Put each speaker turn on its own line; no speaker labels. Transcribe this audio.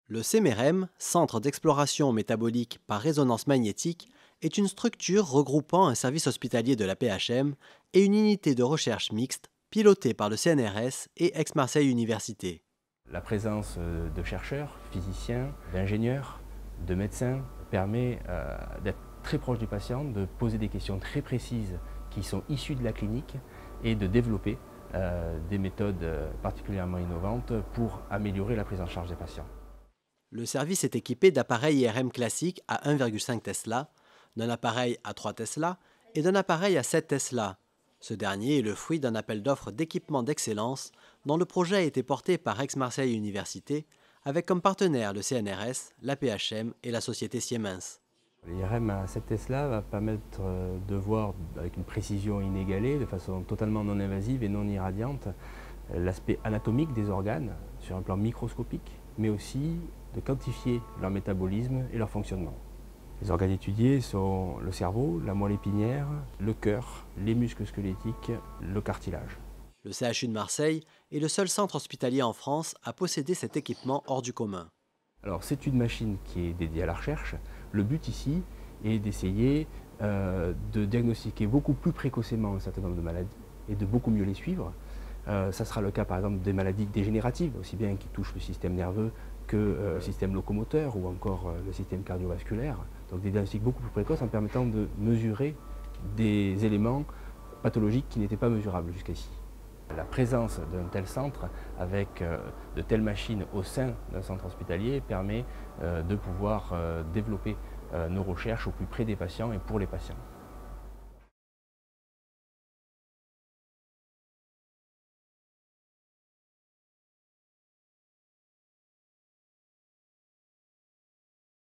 Le CMRM, Centre d'exploration métabolique par résonance magnétique, est une structure regroupant un service hospitalier de la PHM et une unité de recherche mixte pilotée par le CNRS et Aix-Marseille Université.
La présence de chercheurs, physiciens, d'ingénieurs, de médecins permet d'être très proche du patient, de poser des questions très précises qui sont issues de la clinique et de développer des méthodes particulièrement innovantes pour améliorer la prise en charge des patients.
Le service est équipé d'appareils IRM classiques à 1,5 Tesla, d'un appareil à 3 Tesla et d'un appareil à 7 Tesla. Ce dernier est le fruit d'un appel d'offres d'équipement d'excellence dont le projet a été porté par Aix-Marseille Université avec comme partenaires le CNRS, la PHM et la société Siemens.
L'IRM à 7 Tesla va permettre de voir avec une précision inégalée, de façon totalement non invasive et non irradiante, l'aspect anatomique des organes sur un plan microscopique, mais aussi de quantifier leur métabolisme et leur fonctionnement. Les organes étudiés sont le cerveau, la moelle épinière, le cœur, les muscles squelettiques, le cartilage.
Le CHU de Marseille est le seul centre hospitalier en France à posséder cet équipement hors du commun.
Alors c'est une machine qui est dédiée à la recherche. Le but ici est d'essayer de diagnostiquer beaucoup plus précocement un certain nombre de maladies et de beaucoup mieux les suivre. Ça sera le cas par exemple des maladies dégénératives, aussi bien qui touchent le système nerveux que le système locomoteur ou encore le système cardiovasculaire. Donc des diagnostics beaucoup plus précoces en permettant de mesurer des éléments pathologiques qui n'étaient pas mesurables jusqu'ici. La présence d'un tel centre avec de telles machines au sein d'un centre hospitalier permet de pouvoir développer nos recherches au plus près des patients et pour les patients.